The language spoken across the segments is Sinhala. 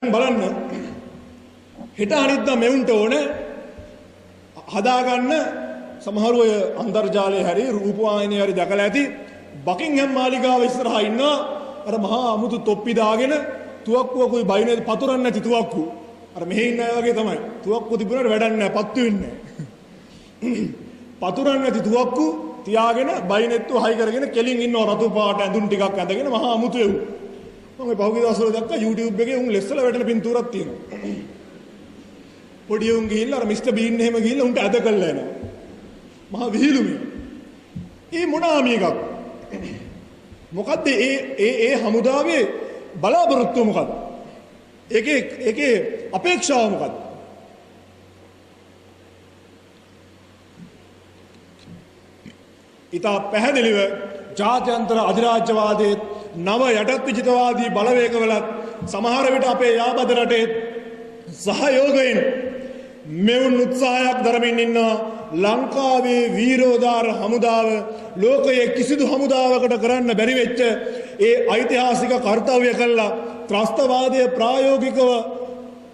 බලන්න හෙට අනිද්දා මෙවුන්ට ඕනේ හදාගන්න සමහර අය අන්තර්ජාලයේ හැරි රූපවාහිනියේ හැරි දැකලා ඇති බකින්හම් මාලිගාව ඉස්සරහා ඉන්න අර මහා අමුතු තොප්පි දාගෙන තුවක්කුවකුයි බයිනේ පතුරන්නේ නැති තුවක්කු අර මෙහෙ ඉන්න අය වගේ තමයි තුවක්කු තිබුණාට වැඩක් නැහැ පත්තු වෙන්නේ පතුරන්නේ නැති තුවක්කු තියාගෙන බයිනෙත්තු හයි කරගෙන කෙලින් ඉන්නව රතු පාට ඇඳුම් ටිකක් ඇඳගෙන මහා අමුතු එව් මම පහුගිය දවස්වල දැක්කා YouTube එකේ උන් ලෙස්සලා වැටෙන පින්තූරක් තියෙනවා. පොඩි උන් ගිහිල්ලා අර මිස්ටර් බීන් එහෙම ගිහිල්ලා උන්ට අද කළා එනවා. මහා විහිළුමිය. ඒ මොනාමි එකක්. මොකද්ද ඒ හමුදාවේ බලාපොරොත්තුව මොකද්ද? ඒකේ අපේක්ෂාව මොකද්ද? ඊට පැහැදිලිව ජාත්‍යන්තර අධිරාජ්‍යවාදයේ නව යටත් විජිතවාදී බලවේගවලත් සමහර විට අපේ යාබද රටේ සහයෝගයෙන් මෙවුන් උත්සාහයක් දරමින් ඉන්න ලංකාවේ වීරෝදාර හමුදාව ලෝකයේ කිසිදු හමුදාවකට කරන්න බැරි වෙච්ච ඒ ඓතිහාසික කාර්යය කළා ත්‍රස්තවාදයේ ප්‍රායෝගිකව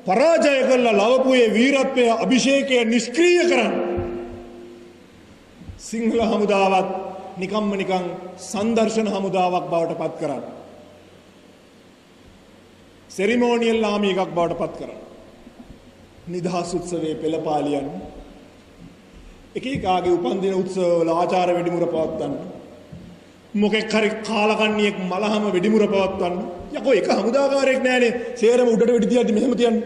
පරාජය කළා ලවපු ඒ වීරත්වයේ අභිෂේකය නිෂ්ක්‍රීය කරන්න සිංහල හමුදාවත් නිකම්ම නිකං සංදර්ශන හමුදාවක් බවට පත් කරන්න. සෙරිමෝනියල් ආමි එකක් බවට පත් කරන්න. නිදහස් උත්සවයේ පෙළපාලියන් එක එකාගේ උපන්දින උත්සවවල ආචාර වෙඩිමුර පවත්වන්න. මොකෙක් හරි කාලකන්ණියෙක් මලහම වෙඩිමුර පවත්වන්න. යකෝ එක හමුදාකාරයෙක් නැහැනේ. සේරම උඩට වෙඩි තියද්දි මෙහෙම තියන්නේ.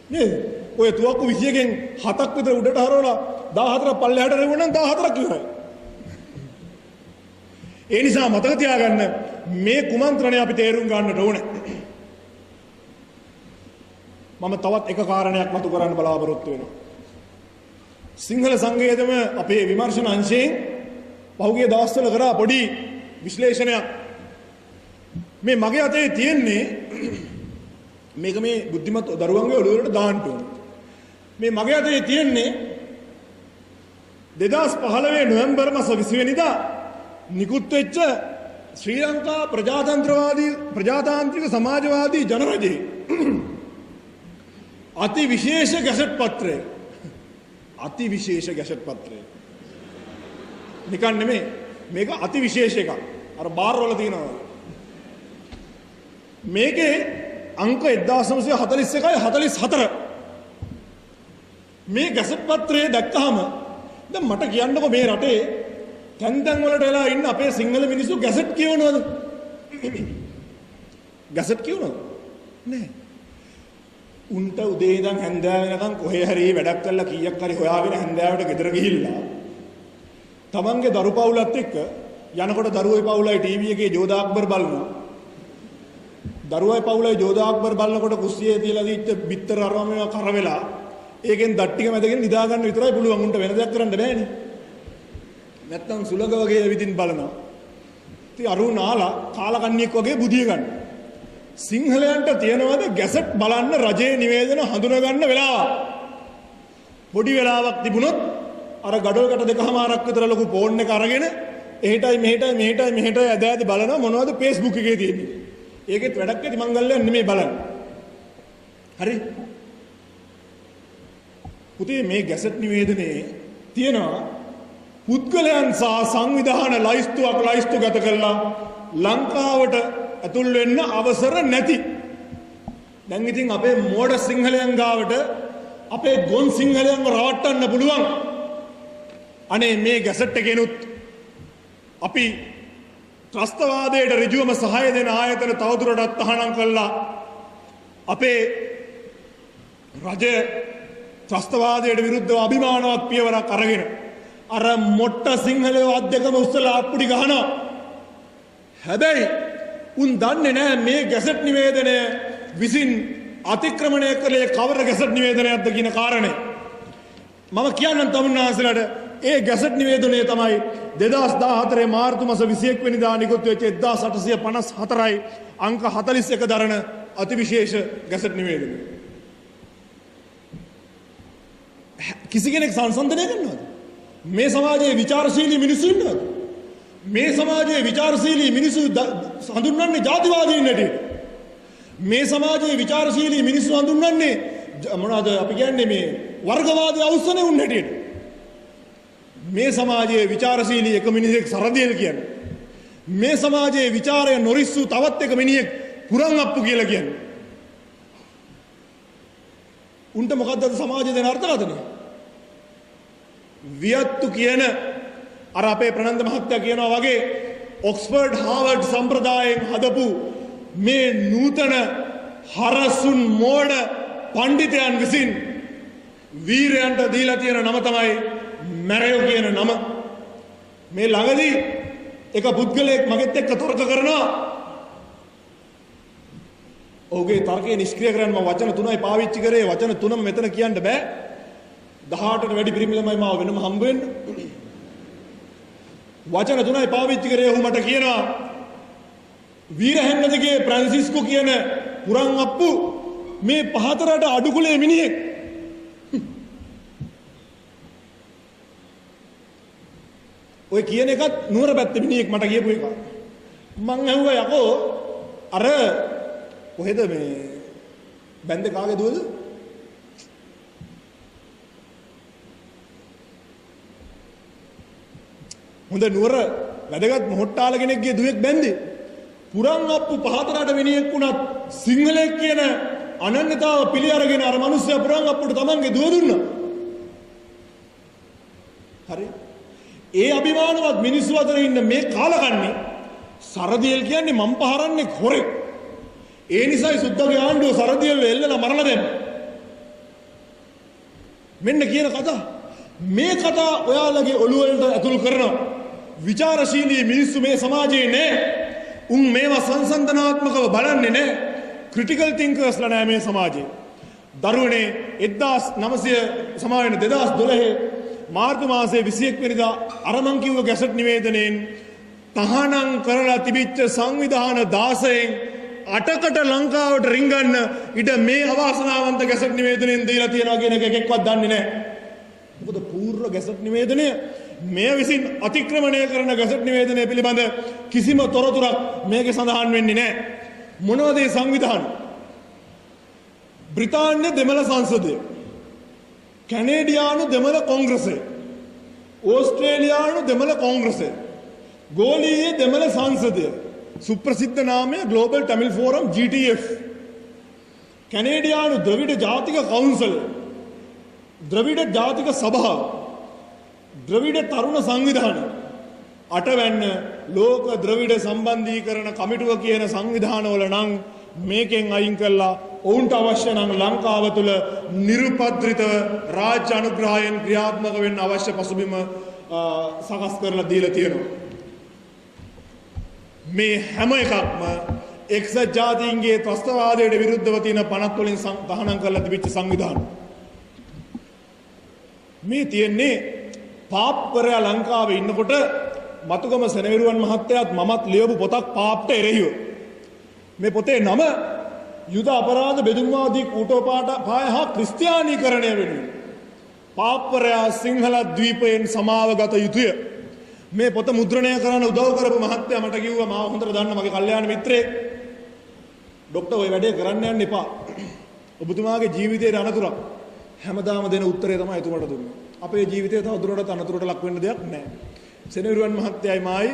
නේද? ඔය තුවක්කු 20කින් 7ක් විතර උඩට හරවලා 14ක් පල්ලෙහාට රෙවුණා නම් 14ක් ඉවරයි. ඒ නිසා මතක තියාගන්න මේ කුමන්ත්‍රණය අපි තේරුම් ගන්නට ඕනේ. මම තවත් එක කාරණයක් මතු කරන්න බලාපොරොත්තු වෙනවා. සිංහල සංගීතම අපේ විමර්ශන අංශයෙන් පහුගිය දවස්වල කරා පොඩි විශ්ලේෂණයක්. මේ මගේ අතේ තියෙන්නේ මේක මේ බුද්ධිමත් දරුවන්ගේ ඔළුව වලට දාන්න ඕනේ. මේ මගේ අතේ තියෙන්නේ 2015 නොවැම්බර් මාස 20 වෙනිදා නිකුත් වෙච්ච ශ්‍රී ලංකා ප්‍රජාතාන්ත්‍රික සමාජවාදී ජනරජයේ අති විශේෂ ගැසට් පත්‍රය. අති විශේෂ ගැසට් පත්‍රය. නිකන් නෙමෙයි මේක අති විශේෂ එකක්. අර බාර් වල තියෙනවා. මේකේ අංක 1941යි 44. මේ ගැසට් පත්‍රයේ දැක්කහම දැන් මට කියන්නකො මේ රටේ තැන් තැන් වලට වෙලා ඉන්න අපේ සිංහල මිනිස්සු ගැසට් කියවනවද? ගැසට් කියවනවද? නෑ. උන්ට උදේ ඉඳන් හැන්දෑව වෙනකන් කොහේ හරි වැඩක් කරලා කීයක් හරි හොයාගෙන හැන්දෑවට ගෙදර ගිහිල්ලා තමන්ගේ දරු පවුලත් එක්ක යනකොට දරුවෝයි පවුලයි ටීවී එකේ ජෝධා අක්බර් බලනවා. දරුවයි පවුලයි ජෝධා අක්බර් බලනකොට කුස්සියේ තියලා දීච්ච බිත්තර අරවම මේවා කර වෙලා ඒකෙන් දට්ටික මැදගෙන නිදා ගන්න විතරයි පුළුවන්. උන්ට වෙන දෙයක් කරන්න බෑනේ. නැත්තම් සුලඟ වගේ ඇවිදින් බලනවා. ඉතින් අරු නාලා කාලකන්ණියෙක් වගේ බුදිය ගන්න. සිංහලයන්ට තියනවාද ගැසට් බලන්න රජයේ නිවේදන හඳුනා ගන්න වෙලාව. පොඩි වෙලාවක් තිබුණොත් අර ගඩොල්කට දෙකමාරක් විතර ලොකු ෆෝන් එක අරගෙන එහෙටයි මෙහෙටයි ඇද ඇද බලනවා මොනවද Facebook එකේ තියෙන්නේ. ඒකෙත් වැඩක් ඇති මංගල්‍යයක් නෙමෙයි බලන්නේ. හරි? පුතේ මේ ගැසට් නිවේදනයේ තියෙනවා පුද්ගලයන් සහ සංවිධාන ලයිස්තු ගත කළා ලංකාවට ඇතුල් වෙන්න අවසර නැති. දැන් ඉතින් අපේ මෝඩ සිංහලයන් ගාවට අපේ ගොන් සිංහලයන්ව රවට්ටන්න පුළුවන්. අනේ මේ ගැසට් එකේනුත් අපි ත්‍රස්තවාදයට ඍජුවම සහාය දෙන ආයතන තවදුරටත් තහනම් කළා. අපේ රජය ත්‍රස්තවාදයට විරුද්ධව අභිමානවත් පියවරක් අරගෙන අර මොට්ට සිංහලයෝ අධ්‍යක්ෂම උස්සලා අප්පුඩි ගහනවා. හැබැයි උන් දන්නේ නැහැ මේ ගැසට් නිවේදනය විසින් අතික්‍රමණය කළේ කවර ගැසට් නිවේදනයක්ද කියන කාරණය. මම කියන්නම් තමුන්නාන්සලාට ඒ ගැසට් නිවේදනය තමයි 2014 මාර්තු මාස 21 වෙනිදා නිකුත් වෙච්ච 1854යි අංක 41 දරන අතිවිශේෂ ගැසට් නිවේදනය. කිසි කෙනෙක් සංසන්දනය කරනවද? මේ සමාජයේ විචාරශීලී මිනිස්සු ඉන්නවද? මේ සමාජයේ විචාරශීලී මිනිස්සු හඳුන්වන්නේ ජාතිවාදීන් හැටියට. මේ සමාජයේ විචාරශීලී මිනිස්සු හඳුන්වන්නේ මොනවාද අපි කියන්නේ මේ වර්ගවාදී අවසනේ උන් හැටියට. මේ සමාජයේ විචාරශීලී එක මිනිහෙක් සරදියෙල් කියන්නේ. මේ සමාජයේ විචාරය නොරිස්සු තවත් එක මිනිහෙක් පුරන් අප්පු කියලා කියන්නේ. උන්ට මොකද්ද සමාජයේ දෙන අර්ථකථනය? වියත්තු කියන අර අපේ ප්‍රනන්ද මහත්තයා කියනවා වගේ ඔක්ස්ෆර්ඩ් හාවර්ඩ් සම්ප්‍රදායෙන් හදපු මේ නූතන හරසුන් මෝඩ පඬිතයන් විසින් වීරයන්ට දීලා තියෙන නම තමයි මැරයෝ කියන නම. මේ ළඟදී එක පුද්ගලයෙක් මගෙත් එක්ක තර්ක කරනවා. ඔහුගේ තර්කය නිෂ්ක්‍රිය කරන්න මම වචන 3යි පාවිච්චි කරේ. වචන 3ම මෙතන කියන්න බෑ. 18ට වැඩි පිරිමි ළමයි මාව වෙනම හම්බ වෙන්න. වචන 3යි පාවිච්චි කරේ. ඔහු මට කියනවා වීරහැන්නදගේ ෆ්‍රැන්සිස්කෝ කියන පුරන් අප්පු මේ පහතරට අඩුකුලේ මිනිහෙක්. ඔය කියන එකත් නුවර පැත්තේ මිනිහෙක් මට කියපු එක. මං ඇහුවා යකෝ අර කොහෙද මේ බැන්ද කාගේ දුවද? හොඳ නුවර වැදගත් මොහොට්ටාල කෙනෙක්ගේ දුවෙක් බැන්දේ. පුරන් අප්පු පහතරට මිනිහෙක් වුණත් සිංහලෙක් කියන අනන්‍යතාව පිළි අරගෙන අර මිනිස්සයා පුරන් අප්පුට තමන්ගේ දුව දුන්නා. හරි. ඒ අභිමානවත් මිනිස්සු අතර ඉන්න මේ කාලකන්ණි සරදියෙල් කියන්නේ මම් පහරන්නේ හොරෙක්. ඒ නිසායි සුද්දගේ ආණ්ඩුව සරදියෙල් එල්ලලා මරලා දැම්මේ. මෙන්න කියන කතා. මේ කතා ඔයාලගේ ඔළුව වලට ඇතුල් කරනවා. විචාරශීලී මිනිස්සු මේ සමාජයේ නෑ. උන් මේවා සංසන්දනාත්මකව බලන්නේ නෑ. ක්‍රිටිකල් තින්කර්ස්ලා නෑ මේ සමාජයේ. දරුවනේ 1900 සමාවෙන 2012 මාර්තු මාසයේ 21 වෙනිදා අර මං කිව්ව ගැසට් නිවේදනයෙන් තහනම් කරලා තිබිච්ච සංවිධාන 16න් 8කට ලංකාවට රිංගන්න ඉඩ මේ අවාසනාවන්ත ගැසට් නිවේදනයෙන් දීලා තියනවා කියන එක එකෙක්වත් දන්නේ නැහැ. මොකද පූර්ව ගැසට් නිවේදනය මේ විසින් අතික්‍රමණය කරන ගැසට් නිවේදනය පිළිබඳ කිසිම තොරතුරක් මේකේ සඳහන් වෙන්නේ නැහැ. මොනවද මේ සංවිධාන? බ්‍රිතාන්‍ය දෙමළ සංසදය, කැනේඩියානු දෙමළ කොංග්‍රසය, ඕස්ට්‍රේලියානු දෙමළ කොංග්‍රසය, ගෝලීය දෙමළ සංසදය, සුප්‍රසිද්ධ නාමය ග්ලෝබල් ටැමිල් ෆෝරම් GTF, කැනේඩියානු ද්‍රවිඩ ජාතික කවුන්සල, ද්‍රවිඩ ජාතික සභාව, ද්‍රවිඩ තරුණ සංවිධාන, අටවැන්න ලෝක ද්‍රවිඩ සම්බන්ධීකරණ කමිටුව කියන සංවිධානවල නම් මේකෙන් අයින් කළා ඔවුන්ට අවශ්‍ය නම් ලංකාව තුළ නිරුපද්‍රිතව රාජ්‍ය අනුග්‍රහයෙන් ක්‍රියාත්මක වෙන්න අවශ්‍ය පසුබිම සකස් කරලා දීලා තියෙනවා. මේ හැම එකක්ම එක්සත් ජාතීන්ගේ ත්‍රස්තවාදයට විරුද්ධව තියෙන පනත් වලින් තහනම් කරලා තිබිච්ච සංවිධාන. මේ තියෙන්නේ පාප්පරයා ලංකාවේ ඉන්නකොට මතුගම සෙනවිරුවන් මහත්තයාත් මමත් ලියපු පොතක් පාප්ට එරෙහිව. මේ පොතේ නම යුද අපරාධ බෙදුම්වාදී කූටෝපාය හා ක්‍රිස්තියානීකරණය වෙනුවෙන් පාප්පරයා සිංහල ද්වීපයෙන් සමාව ගත යුතුය. මේ පොත මුද්‍රණය කරන්න උදව් කරපු මහත්තයා මට කිව්වා මාව හොඳට දන්න මගේ කල්යාණ මිත්‍රයෙක්. ડોක්ටර් ඔය වැඩේ කරන්න යන්න එපා. ඔබතුමාගේ ජීවිතයේ අනතුරක්. හැමදාම දෙන උත්තරේ තමයි එතුමාට දුන්නේ. අපේ ජීවිතය තව දුරටත් අනතුරට ලක් වෙන්න දෙයක් නැහැ. සෙනවිරුවන් මහත්තයයි මායි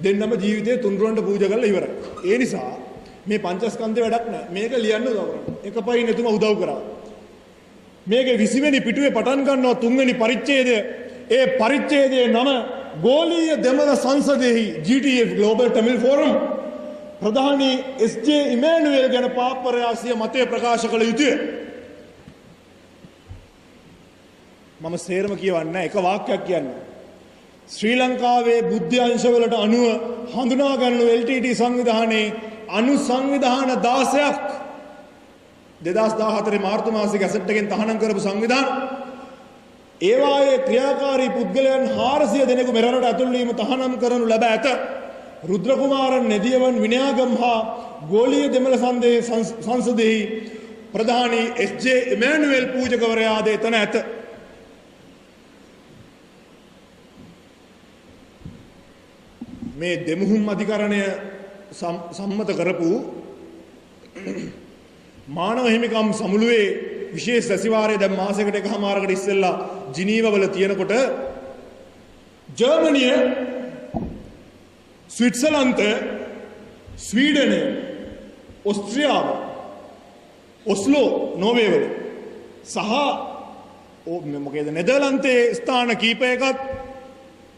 දෙන්නම ජීවිතේ තුන්රුවන්ට පූජා කරලා ඉවරයි. ඒ නිසා මේ පංචස්කන්ධේ වැඩක් නැහැ. මේක ලියන්න උදව් කරන්න. එකපයින් එතුමා උදව් කරා. මේකේ 20 වෙනි පිටුවේ පටන් ගන්නවා 3 වෙනි පරිච්ඡේදය. ඒ පරිච්ඡේදයේ නම ගෝලීය දෙමළ සංසදෙහි GTF Global Tamil Forum ප්‍රධානී SJ ඉමෑනුවෙල් ගැන පාප්පරයා සිය මතය ප්‍රකාශ කළ යුතුය. මම සේරම කියවන්නේ එක වාක්‍යයක් කියන්නේ. ශ්‍රී ලංකාවේ බුද්ධ අංශවලට අනුව හඳුනා ගන්නු LTT සංවිධානයේ අනු සංවිධාන 16ක් 2014 මාර්තු මාසයේ ගැසට් එකෙන් තහනම් කරපු සංවිධාන ඒවායේ ක්‍රියාකාරී පුද්ගලයන් 400 දෙනෙකු මෙරටට ඇතුල් වීම තහනම් කරනු ලැබ ඇත. රුද්‍ර කුමාරන් නෙදියවන් විනයාගම් හා ගෝලීය දෙමළ සංසදෙහි ප්‍රධානී SJ ඉමෑනුවෙල් පූජකවරයාද එතන ඇත. මේ දෙමුහුම් අධිකරණය සම්මත කරපු මානව හිමිකම් සමුළුවේ විශේෂ සැසිවාරයේ දැන් මාසයකට එකමාරකට ඉස්සෙල්ලා ජිනීවා වල තියෙනකොට ජර්මනිය, ස්විට්සර්ලන්තය, ස්වීඩනය, ඔස්ට්‍රියාව, ඔස්ලෝ නෝර්වේ වල සහ මොකේද නෙදර්ලන්තයේ ස්ථාන කීපයකත්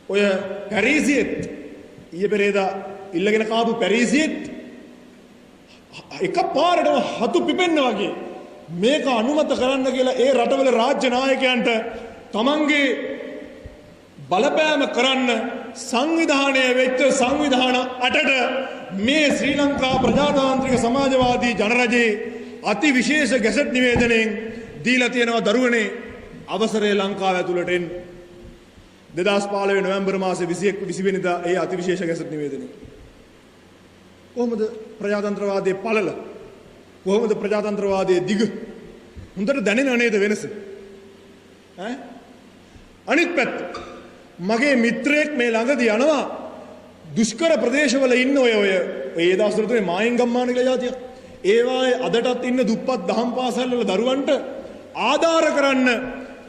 ඔය පැරිසියෙත් ඊයේ පෙරේදා ඉල්ලගෙන කාපු පැරිසියෙත් එකපාරටම හතු පිපෙන්න වගේ මේක අනුමත කරන්න කියලා ඒ රටවල රාජ්‍ය නායකයන්ට තමන්ගේ බලපෑම කරන්න සංවිධානය වෙච්ච සංවිධාන අටට මේ ශ්‍රී ලංකා ප්‍රජාතාන්ත්‍රික සමාජවාදී ජනරජයේ අති විශේෂ ගැසට් නිවේදනයෙන් දීලා තියෙනවා දරුවනේ අවසරය ලංකාව ඇතුළට එන්න. 2015 නොවැම්බර් මාසේ 21 වෙනිදා ඒ අති විශේෂ ගැසට් නිවේදනය. කොහොමද ප්‍රජාතන්ත්‍රවාදයේ පළල? කොහොමද ප්‍රජාතන්ත්‍රවාදයේ දිග? හොඳට දැනෙනව නේද වෙනස? අනිත් පැත්ත මගේ මිත්‍රයෙක් මේ ළඟදී යනවා දුෂ්කර ප්‍රදේශවල ඉන්න ඔය ඒ දවස්වල තුනේ මායින් ගම්මාන කියලා જાතියක්. ඒවායේ අදටත් ඉන්න දුප්පත් දහම් පාසල් වල දරුවන්ට ආධාර කරන්න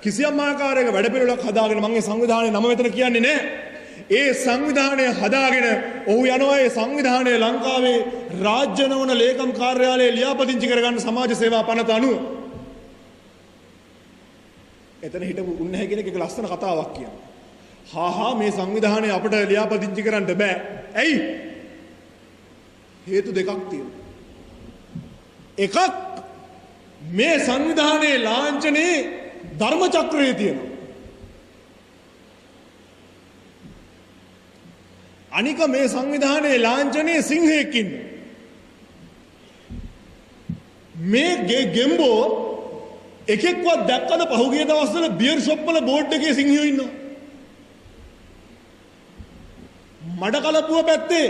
කිසියම් ආකාරයක වැඩපිළිවෙලක් හදාගෙන මම ඒ සංවිධානයේ නම මෙතන කියන්නේ නැහැ. ඒ සංවිධානය හදාගෙන ඔහු යනවා ඒ සංවිධානය ලංකාවේ රාජ්‍ය නවන ලේකම් කාර්යාලයේ ලියාපදිංචි කරගන්න සමාජ සේවා පනත අනුව. එතන හිටපු උන්නේ කෙනෙක් එක ලස්සන කතාවක් කියනවා. හා මේ සංවිධානය අපිට ලියාපදිංචි කරන්න බෑ. ඇයි? හේතු දෙකක් තියෙනවා. එකක් මේ සංවිධානයේ ලාංඡනයේ ධර්ම චක්‍රයේ තියෙනවා. අනික මේ සංවිධානයේ ලාංඡනයේ සිංහයෙක් ඉන්නවා. මේ ගෙම්බෝ එකෙක්වත් දැක්කද පහුගිය දවස්වල බියර් ෂොප් වල බෝඩ් එකේ සිංහයෝ ඉන්නවා. මඩ කලපුව පැත්තේ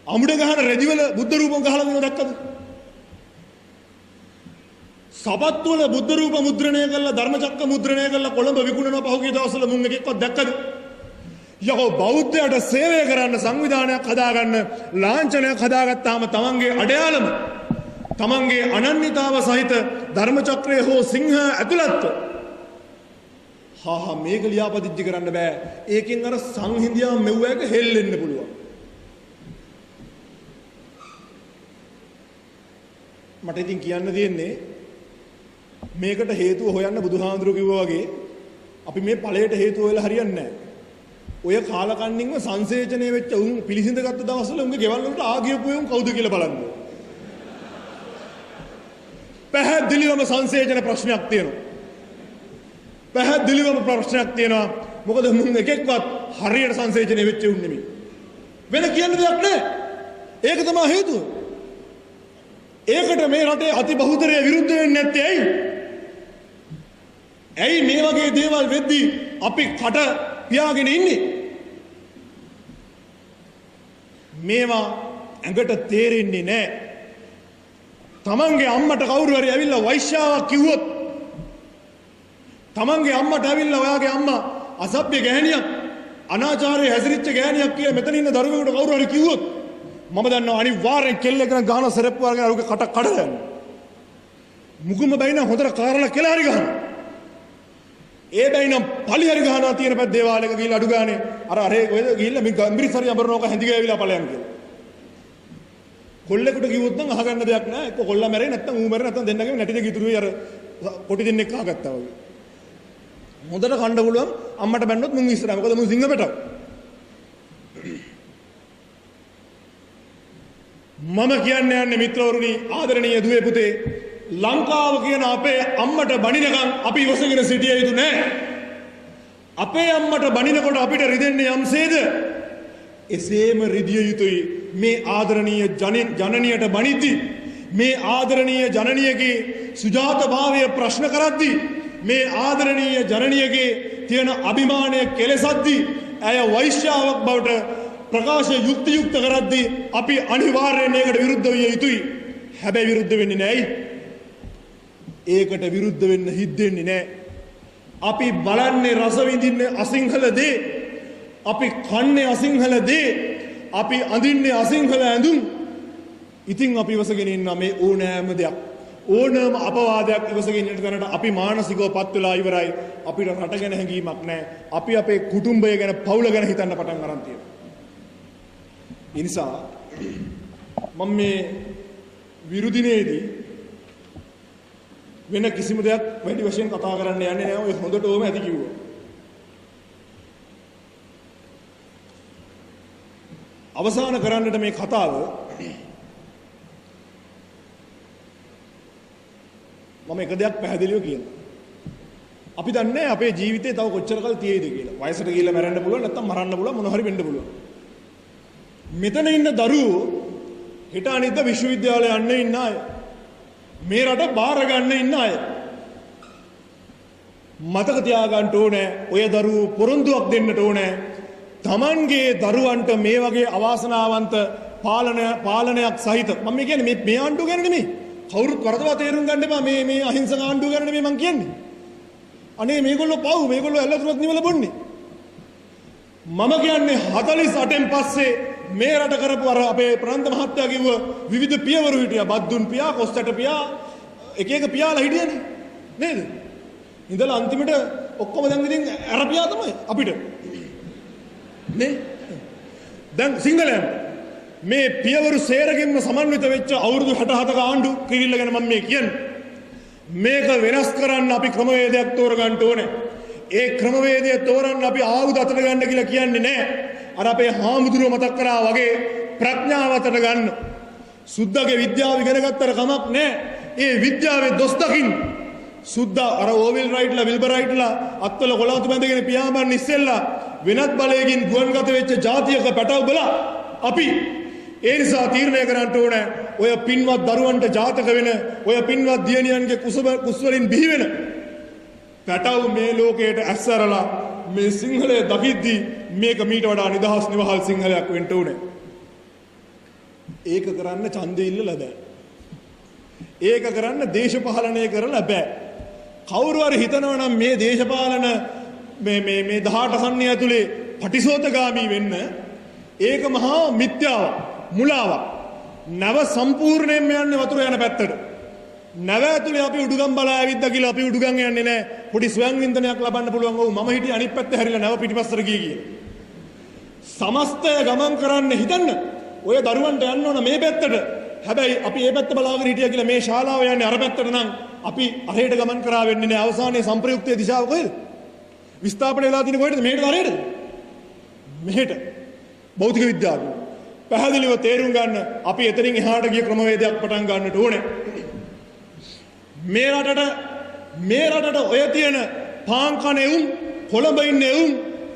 අමුඩ ගහන රෙදිවල බුද්ධ රූපම් ගහලා දෙනව දැක්කද? සපත්තු වල බුද්ධ රූප මුද්‍රණය කරලා ධර්මචක්‍ර මුද්‍රණය කරලා කොළඹ විකුණනවා පහුගිය දවස්වල මුන් එකෙක්වත් දැක්කද? යකෝ බෞද්ධයට සේවය කරන්න සංවිධානයක් හදාගන්න ලාංඡනයක් හදාගත්තාම තමන්ගේ අඩයාලම තමන්ගේ අනන්‍යතාව සහිත ධර්මචක්‍රයේ හෝ සිංහ ඇතුළත්ව මේක ලියාපදිංචි කරන්න බෑ. ඒකෙන් අර සංහිඳියා මෙව්වයක හෙල්ලෙන්න පුළුවන්. මට ඉතින් කියන්න තියෙන්නේ මේකට හේතුව හොයන්න බුදුහාඳුරු කිව්වා වගේ අපි මේ ඵලයට හේතුව වෙලා හරියන්නේ නැහැ. ඔය කාලකන්නින්ම සංසේචනය වෙච්ච උන් පිළිසිඳ ගත්ත දවස්වල උන්ගේ ගෙවල් වලට ආගියපු උන් කවුද කියලා බලන්න. පැහැදිලිවම සංසේචන ප්‍රශ්නයක් තියෙනවා. පැහැදිලිවම ප්‍රශ්නයක් තියෙනවා. මොකද මුන් එකෙක්වත් හරියට සංසේචනය වෙච්ච උන් නෙමෙයි. වෙන කියන්න දෙයක් නැහැ. ඒක තමයි හේතුව. ඒකට මේ රටේ අති බහුතරය විරුද්ධ වෙන්නේ නැත්තේ ඇයි? ඇයි මේ වගේ දේවල් වෙද්දී අපි කට පියාගෙන ඉන්නේ? මේවා ඇඟට තේරෙන්නේ නැහැ. තමන්ගේ අම්මට කවුරු හරි ඇවිල්ලා වෛශ්‍යාවක් කිව්වොත් තමන්ගේ අම්මට ඇවිල්ලා ඔයාගේ අම්මා අසභ්‍ය ගෑණියක් අනාචාරයේ හැසිරිච්ච ගෑණියක් කියලා මෙතන ඉන්න දරුවෙකුට කවුරු හරි කිව්වොත් මම දන්නවා අනිවාර්යෙන් කෙල්ලෙක්ගෙන ගහන සරප්පු වර්ගෙන අරුගේ කට කඩලා යනවා. මුකුම බයින හොඳට කාරලා කියලා හරි ගහනවා. ඒ බයිනම් පලි හරි ගහනවා තියෙන පැත් දේවාලයක ගිහිල්ලා අඩු ගානේ අර ඔයද ගිහිල්ලා මේ ගම්බිරි සරි අඹරනෝක හැඳි ගෑවිලා ඵලයන් කියලා. කොල්ලෙකුට කිව්වොත් නම් අහගන්න දෙයක් නැහැ. එක්ක කොල්ලා මැරේ නැත්නම් ඌ මැරේ නැත්නම් දෙන්නගෙම නැටි දෙක ඉතුරු වෙයි අර කොටි දෙන්නෙක් අහගත්තා වගේ. හොඳට කන්න පුළුවන් අම්මට බැන්නොත් මුන් ඉස්සරහ. මොකද මුන් සිංහ පැටව. මම කියන්න යන්නේ මිත්‍රවරුනි ආදරණීය දුවේ පුතේ ලංකාව කියන අපේ අම්මට බනිනකම් අපි ඉවසගෙන සිටිය යුතු නැහැ. අපේ අම්මට බනිනකොට අපිට රිදෙන්නේ යම්සේද එසේම රිදිය යුතුයි මේ ආදරණීය ජනනියට බනිද්දී මේ ආදරණීය ජනනියගේ සුජාතභාවය ප්‍රශ්න කරද්දී මේ ආදරණීය ජනනියගේ තියෙන අභිමානය කෙලසද්දී ඇය වෛශ්‍යාවක් බවට ප්‍රකාශ යුක්තියුක්ත කරද්දී අපි අනිවාර්යයෙන් ඒකට විරුද්ධ විය යුතුයි. හැබැයි විරුද්ධ වෙන්නේ නැයි. ඒකට විරුද්ධ වෙන්න හිතෙන්නේ නැහැ. අපි බලන්නේ රස විඳින්නේ අසිංහල දේ. අපි කන්නේ අසිංහල දේ. අපි අඳින්නේ අසිංහල ඇඳුම්. ඉතින් අපි ඉවසගෙන ඉන්නවා මේ ඕනෑම දෙයක්. ඕනම අපවාදයක් ඉවසගෙන ඉන්න තැනට අපි මානසිකව පත් වෙලා ඉවරයි. අපිට රට ගැන හැඟීමක් නැහැ. අපි අපේ කුටුම්බය ගැන, පවුල ගැන හිතන්න පටන් ගන්න තියෙනවා. ඒ නිසා මම මේ විරුදිනේදී වෙන කිසිම දෙයක් වැඩි වශයෙන් කතා කරන්න යන්නේ නැහැ. ඔය හොඳට ඕම ඇති කිව්වා. අවසාන කරන්නට මේ කතාව මම එක දෙයක් පැහැදිලිව කියනවා. අපි දන්නේ අපේ ජීවිතේ තව කොච්චර කල් තියෙයිද කියලා. වයසට ගිහිල්ලා මැරෙන්න පුළුවන්, නැත්නම් මරන්න පුළුවන්, මොන හරි වෙන්න පුළුවන්. මෙතන ඉන්න දරුවෝ හිට අනිද්දා විශ්වවිද්‍යාලය යන්න ඉන්න අය. මේ රට බාර ගන්න ඉන්න අය. මතක තියාගන්න ඕනේ, ඔය දරුවෝ පොරොන්දුවක් දෙන්නට ඕනේ. තමන්ගේ දරුවන්ට මේ වගේ අවාසනාවන්ත පාලනයක් සහිත, මම කියන්නේ මේ ආණ්ඩුව ගැන නෙමෙයි. කවුරුත් වරදවා තේරුම් ගන්න එපා. මේ අහිංසක ආණ්ඩුව ගැන නෙමෙයි මම කියන්නේ. අනේ මේගොල්ලෝ පව්, මේගොල්ලෝ ඇල්ලතුරක් නිවල බොන්නේ. මම කියන්නේ 48න් පස්සේ මේ රට කරපු අර අපේ ප්‍රාන්ත මහත්තයා කිව්ව විවිධ පියවරු හිටියා. බද්දුන් පියා, කොස්තට පියා, එක පියාලා හිටියනේ. නේද? ඉඳලා අන්තිමට ඔක්කොම දැන් ඉතින් අර පියා තමයි අපිට. නේ? දැන් සිංහලයන් මේ පියවරු සේරගෙන්ම සමන්විත වෙච්ච අවුරුදු 67ක ආණ්ඩු කිරිල්ල ගැන මම මේ කියන්නේ. මේක වෙනස් කරන්න අපි ක්‍රමවේදයක් තෝරගන්න ඕනේ. ඒ ක්‍රමවේදය තෝරන්න අපි ආයුධ අතට ගන්න කියලා කියන්නේ නැහැ. අර අපේ හාමුදුරුවෝ මතක් කරා වගේ ප්‍රඥාව අතට ගන්න. සුද්දාගේ විද්‍යාව ඉගෙන ගත්තට කමක් නැහැ. ඒ විද්‍යාවේ දොස් දකින්න. සුද්දා අර ඕවෙල් රයිට්ලා, විල්බර් රයිට්ලා අත්වල කොලාතු බැඳගෙන පියාඹන්න ඉස්සෙල්ලා වෙනත් බලයකින් ගුවන්ගත වෙච්ච ජාතියක පැටව බලා අපි ඒ නිසා තීරණය කරන්න ඕනේ, ඔය පින්වත් දරුවන්ට ජාතක වෙන, ඔය පින්වත් දියණියන්ගේ කුස් වලින් බිහි වෙන පැටව මේ ලෝකයට ඇස්සරලා මේ සිංහලය දකිද්දී මේක මීට වඩා නිදහස් නිවහල් සිංහලයක් වෙන්න ඕනේ. ඒක කරන්න ඡන්දෙ ඉල්ලලා බෑ. ඒක කරන්න දේශපාලනය කරලා බෑ. කවුරු හරි හිතනවා නම් මේ දේශපාලන මේ 18 සන්නිය ඇතුලේ පටිසෝතගාමී වෙන්න, ඒක මහා මිත්‍යාවක්, මුලාවක්. නැව සම්පූර්ණයෙන්ම යන්නේ වතුර යන පැත්තට. නැව ඇතුලේ අපි උඩුගම් බලා ඇවිද්දා කියලා අපි උඩුගම් යන්නේ නැහැ. පොඩි ස්වයං වින්දනයක් ලබන්න පුළුවන්. ඔව් මම හිටියේ අනිත් පැත්තේ හැරිලා නැව පිටිපස්සට ගියේ කියලා. සමස්තය ගමන් කරන්න හිතන්න. ඔය දරුවන්ට යන්න ඕන මේ පැත්තට. හැබැයි අපි මේ පැත්ත බලාගෙන හිටියා කියලා මේ ශාලාව යන්නේ අර පැත්තට නම් අපි අරහෙට ගමන් කරා වෙන්නේ නැහැ. අවසානයේ සම්ප්‍රයුක්තයේ දිශාව කොහෙද? විස්ථාපනය වෙලා තියෙන්නේ කොහෙද? මෙහෙට අරහෙට. මෙහෙට. භෞතික විද්‍යාව. පැහැදිලිව තේරුම් ගන්න අපි එතනින් එහාට ගිය ක්‍රමවේදයක් පටන් ගන්නට ඕනේ. මේ රටට ඔය තියෙන පාන් කන එවුන්, කොළඹ ඉන්න එවුන්,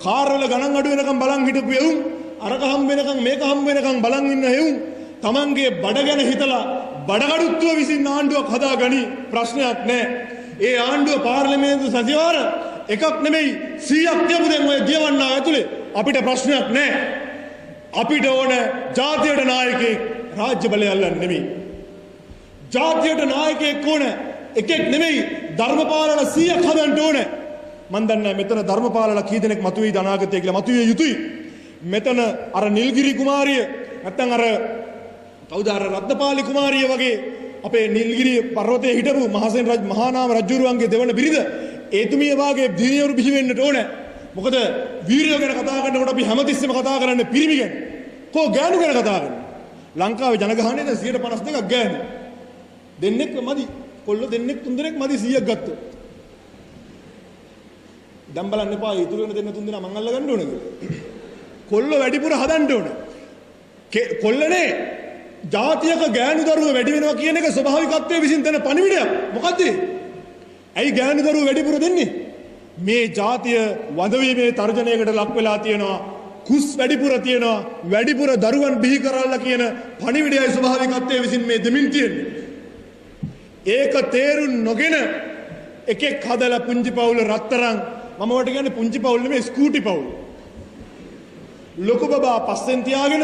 කාර්වල ගණන් අඩු වෙනකම් බලන් හිටපු එවුන්, අරක හම් වෙනකම් මේක හම් වෙනකම් බලන් ඉන්න එවුන් තමන්ගේ බඩ ගැන හිතලා බඩගඩුත්ව විසින් ආණ්ඩුවක් හදාගනි. ප්‍රශ්නයක් නැහැ. ඒ ආණ්ඩුව පාර්ලිමේන්තු සතිවාර එකක් නෙමෙයි 100ක් තියපු දැන් ඔය දියවන්නා ඇතුලේ අපිට ප්‍රශ්නයක් නැහැ. අපිට ඕන ජාතියට නායකයෙක්, රාජ්‍ය බලය අල්ලන්න නෙමෙයි. ජාතියට නායකයෙක් ඕන එකෙක් නෙමෙයි, ධර්මපාලන 100ක් හදන්න ඕන. මන් දන්නේ මෙතන ධර්මපාලන කී දෙනෙක් මතුවේද අනාගතය කියලා. මතුවේ යුතුයි. මෙතන අර නිල්ගිරි කුමාරිය නැත්තම් අර කවුද අර රත්නපාලි කුමාරිය වගේ අපේ නිල්ගිරි පර්වතයේ හිටපු මහානාම රජුරුවන්ගේ දෙවන බිරිඳ ඒතුමිය වාගේ දිනියවරු බිහි වෙන්නට ඕන. මොකද වීරයෝ ගැන කතා කරනකොට අපි හැමතිස්සෙම කතා කරන්නේ පිරිමි ගැන. කෝ ගෑනු ගැන කතා කරන්නේ. ලංකාවේ ජනගහනය දැන් 52ක් ගෑනු. දෙන්නෙක් මදි. කොල්ලෝ දෙන්නෙක් තුන් දෙනෙක් මදි 100ක් ගත්තොත්. දැන් බලන්න එපා ඉතුරු වෙන දෙන්න තුන් දෙනා මං අල්ල ගන්න ඕනේ කියලා. කොල්ලෝ වැඩිපුර හදන්න ඕනේ. කොල්ලනේ ජාතියක ගෑනු දරුවෝ වැඩි වෙනවා කියන එක ස්වභාවිකත්වයේ විසින් දෙන පණිවිඩයක්. මොකද්ද? ඇයි ගෑනු දරුවෝ වැඩිපුර දෙන්නේ? මේ ජාතිය වඳවීමේ තර්ජනයකට ලක් වෙලා තියෙනවා. කුස් වැඩිපුර තියෙනවා. වැඩිපුර දරුවන් බිහි කරලා කියන පණිවිඩයයි ස්වභාවිකත්වයේ විසින් මේ දෙමින් තියෙන්නේ. ඒක තේරුම් නොගෙන එකෙක් හදලා පුංචි පවුල රත්තරන්, මම වට කියන්නේ පුංචි පවුල නෙමෙයි ස්කූටි පවුල. ලොකු බබා පස්සෙන් තියාගෙන,